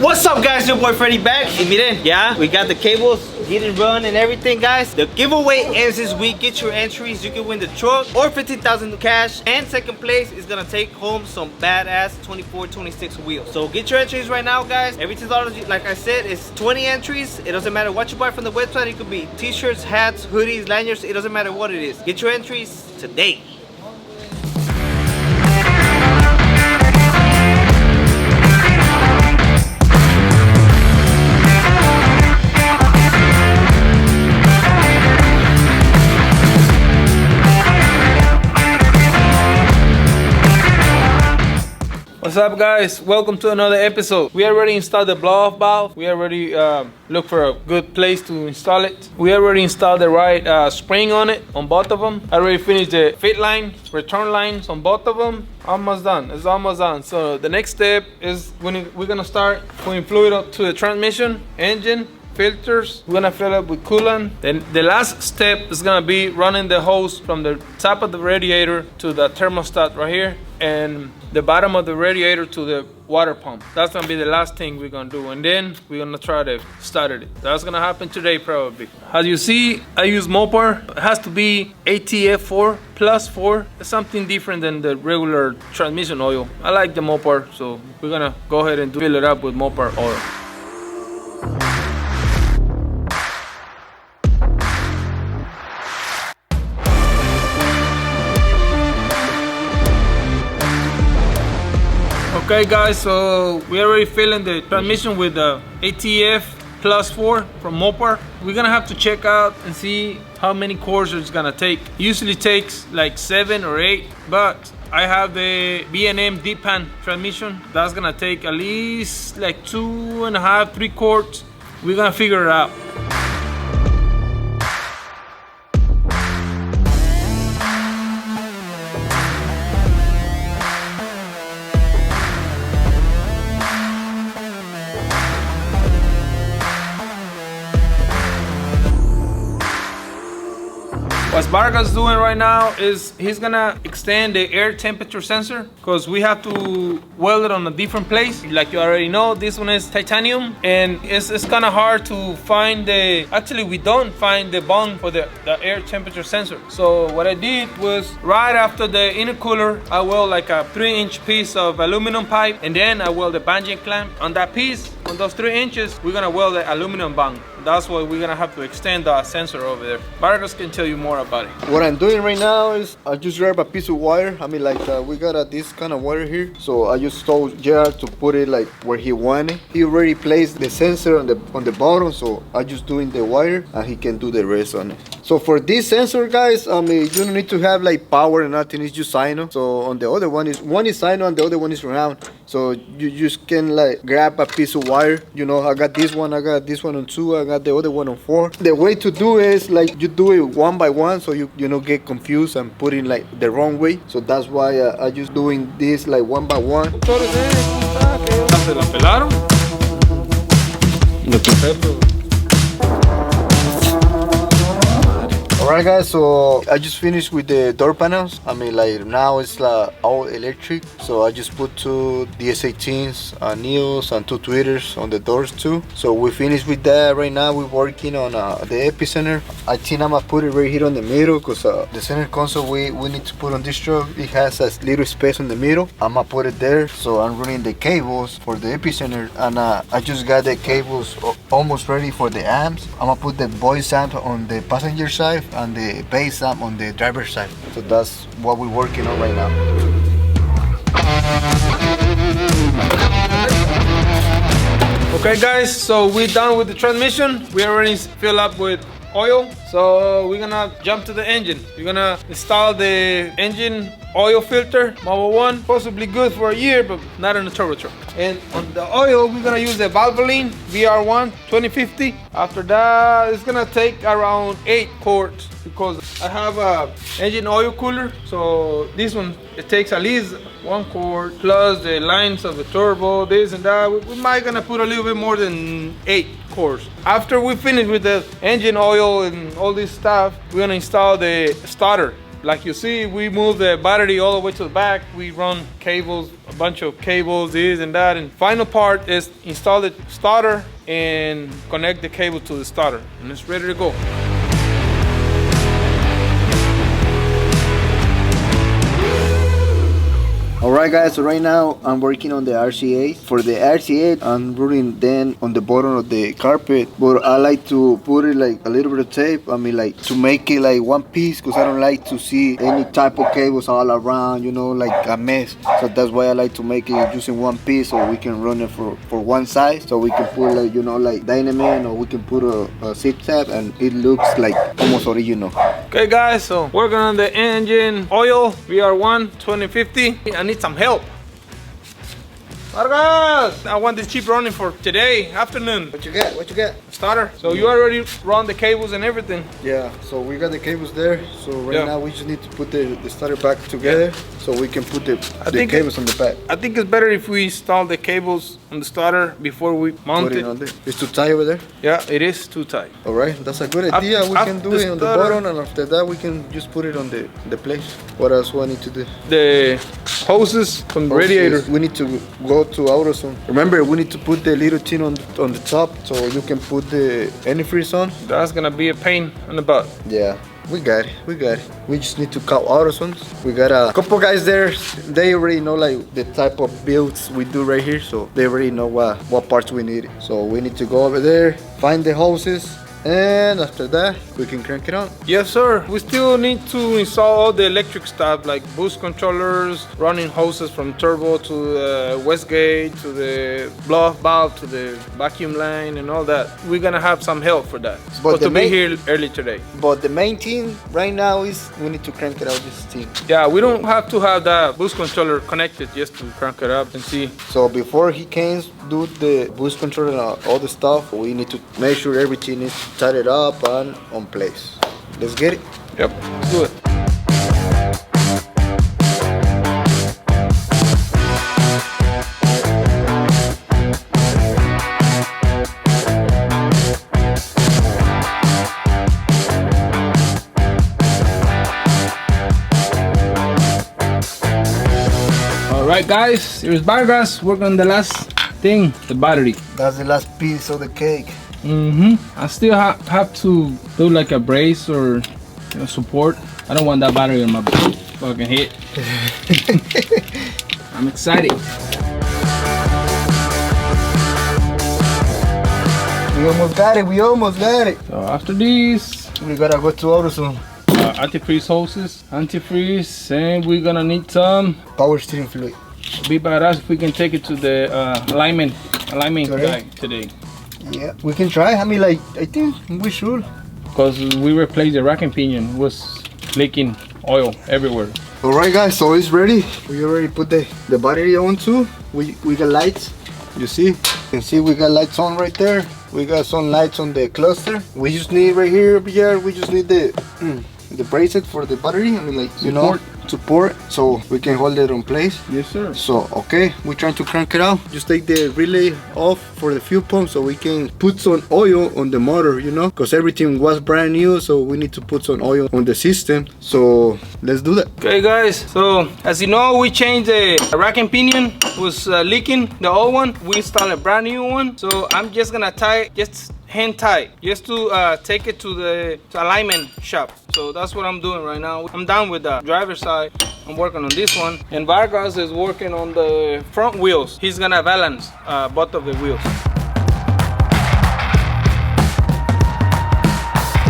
What's up, guys? Your boy Freddy back. Y miren, yeah, we got the cables getting run and everything, guys. The giveaway ends this week. Get your entries. You can win the truck or 15,000 cash, and second place is gonna take home some badass 24, 26 wheels. So get your entries right now, guys. Every $2, like I said, is 20 entries. It doesn't matter what you buy from the website. It could be t-shirts, hats, hoodies, lanyards. It doesn't matter what it is. Get your entries today. What's up, guys? Welcome to another episode. We already installed the blow-off valve. We already looked for a good place to install it. We already installed the right spring on it, on both of them. I already finished the fit line, return lines on both of them. Almost done. It's almost done. So the next step is we're gonna start putting fluid up to the transmission, engine, filters. We're gonna fill up with coolant. Then the last step is gonna be running the hose from the top of the radiator to the thermostat right here, and the bottom of the radiator to the water pump. That's gonna be the last thing we're gonna do, and then we're gonna try to start it. That's gonna happen today probably. As you see, I use Mopar. It has to be ATF4 plus 4. It's something different than the regular transmission oil. I like the Mopar, so we're gonna go ahead and fill it up with Mopar oil. Okay, guys, so we already filling the transmission with the ATF plus 4 from Mopar. We're gonna have to check out and see how many cores it's gonna take. Usually takes like 7 or 8, but I have the B&M D-pan transmission. That's gonna take at least like 2.5, 3 quarts. We're gonna figure it out. What Vargas doing right now is he's gonna extend the air temperature sensor, because we have to weld it on a different place. Like you already know, this one is titanium, and it's kind of hard to find actually we don't find the bond for the air temperature sensor. So what I did was, right after the intercooler, I weld like a 3-inch piece of aluminum pipe, and then I weld the bungee clamp on that piece. On those 3 inches, we're gonna weld the aluminum bung. That's why we're gonna have to extend the sensor over there. Vargas can tell you more about it. What I'm doing right now is I just grab a piece of wire. I mean, like we got this kind of wire here. So I just told JR to put it like where he wanted. He already placed the sensor on the bottom, so I just doing the wire and he can do the rest on it. So for this sensor, guys, I mean, you don't need to have like power and nothing. It's just Dyno. So on the other one is Dyno and the other one is round. So you just can like grab a piece of wire. You know, I got this one on 2, I got the other one on 4. The way to do is like you do it one by one, so you know, get confused and put in like the wrong way. So that's why I just doing this like one by one. ¿Se la pelaron? Alright, guys, so I just finished with the door panels. I mean, like now it's like all electric, so I just put 2 DS18s, Neos, and 2 tweeters on the doors too. So we finished with that. Right now we're working on the epicenter. I think I'm gonna put it right here on the middle, because the center console we need to put on this truck, it has a little space in the middle. I'm gonna put it there. So I'm running the cables for the epicenter, and I just got the cables almost ready for the amps. I'm gonna put the voice amp on the passenger side and the bass amp on the driver's side. So that's what we're working on right now. Okay, guys, so we're done with the transmission. We already filled up with oil, so we're gonna jump to the engine. We're gonna install the engine oil filter, Model 1. Possibly good for a year, but not in a turbo truck. And on the oil, we're gonna use the Valvoline VR1 2050. After that, it's gonna take around 8 quarts, because I have a engine oil cooler. So this one, it takes at least 1 quart, plus the lines of the turbo, this and that. We might gonna put a little bit more than 8 quarts. After we finish with the engine oil and all this stuff, we're gonna install the starter. like you see, we move the battery all the way to the back. We run cables, a bunch of cables, this and that. And final part is install the starter and connect the cable to the starter. And it's ready to go. Alright guys, so right now I'm working on the RCA. For the RCA, I'm running then on the bottom of the carpet, but I like to put it like a little bit of tape. I mean, like to make it like one piece, because I don't like to see any type of cables all around, you know, like a mess. So that's why I like to make it using one piece, so we can run it for one side. So we can put like, you know, like Dynamite, or we can put a zip tab, and it looks like almost original. Okay guys, so working on the engine oil, VR1 2050. I need some help. Vargas, I want this Jeep running for today afternoon. What you got? What you got? Starter. So you already run the cables and everything. Yeah, so we got the cables there. So right Yeah. now we just need to put the starter back together, so we can put the think cables on the back. I think it's better if we install the cables on the starter before we mount Put it. it on there. It's too tight over there. Yeah, it is too tight. All right, that's a good idea. We can do after it on the starter- bottom, and after that we can just put it on the place. What else do I need to do? The hoses from the radiator. We need to go to AutoZone. Remember, we need to put the little tin on the top, so you can put the antifreeze on. That's gonna be a pain in the butt. Yeah, we got it. We got it. We just need to call AutoZone. We got a couple guys there. They already know like the type of builds we do right here, so they already know what parts we need. So we need to go over there, find the hoses, and after that we can crank it on. Yes, sir. We still need to install all the electric stuff like boost controllers, running hoses from turbo to the wastegate, to the blow-off valve, to the vacuum line, and all that. We're gonna have some help for that. Supposed to be here early today. But the main thing right now is we need to crank it out this thing. Yeah, we don't have to have that boost controller connected just to crank it up and see. So before he can do the boost controller and all the stuff, we need to make sure everything is tied up and on place. Let's get it. Yep, let's do it. Alright guys, here's Vargas working on the last thing, the battery. That's the last piece of the cake. I still have to do like a brace or support. I don't want that battery on my fucking head. I'm excited. We almost got it. We almost got it. So after this, We gotta go to AutoZone. antifreeze hoses, antifreeze, and we're gonna need some Power steering fluid. be badass if we can take it to the alignment guy today. Yeah, we can try. I mean, like, I think we should. Because we replaced the rack and pinion, it was leaking oil everywhere. All right, guys. So it's ready. We already put the battery on too. We got lights. You see? You can see we got lights on right there. We got some lights on the cluster. We just need right here, we just need the bracelet for the battery. I mean, like, you know, support, so we can hold it in place. Yes, sir. So, okay, we're trying to crank it out. Just take the relay off for the fuel pump so we can put some oil on the motor, you know, because everything was brand new, so we need to put some oil on the system. So let's do that. Okay guys, so as you know, we changed the rack and pinion. It was leaking, the old one. We installed a brand new one. So I'm just gonna tie, just hand tie, just to take it to the alignment shop. So that's what I'm doing right now. I'm done with the driver's side. I'm working on this one, and Vargas is working on the front wheels. He's gonna balance both of the wheels.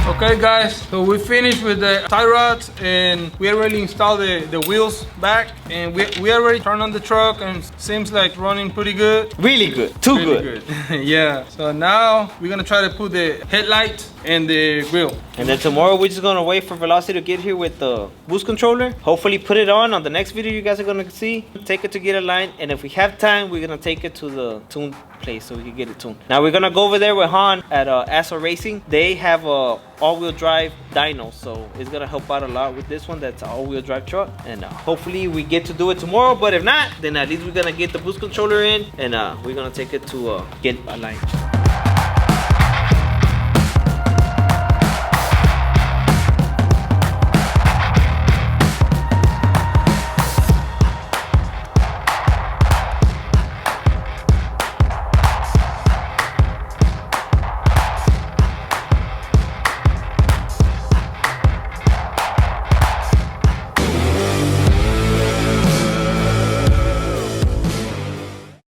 Okay guys, so we finished with the tie rods, and we already installed the wheels back, and we already turned on the truck, and seems like running pretty good. Really good. Too Really good. Yeah, so now we're gonna try to put the headlight and the grill. And then tomorrow we're just gonna wait for Velocity to get here with the boost controller. Hopefully put it on the next video you guys are gonna see. Take it to get aligned, and if we have time, we're gonna take it to the tune place so we can get it tuned. Now we're gonna go over there with Han at Asa Racing. They have a all-wheel drive dyno, so it's gonna help out a lot with this one. That's an all-wheel drive truck, and hopefully we get to do it tomorrow. But if not, then at least we're gonna get the boost controller in, and we're gonna take it to get aligned.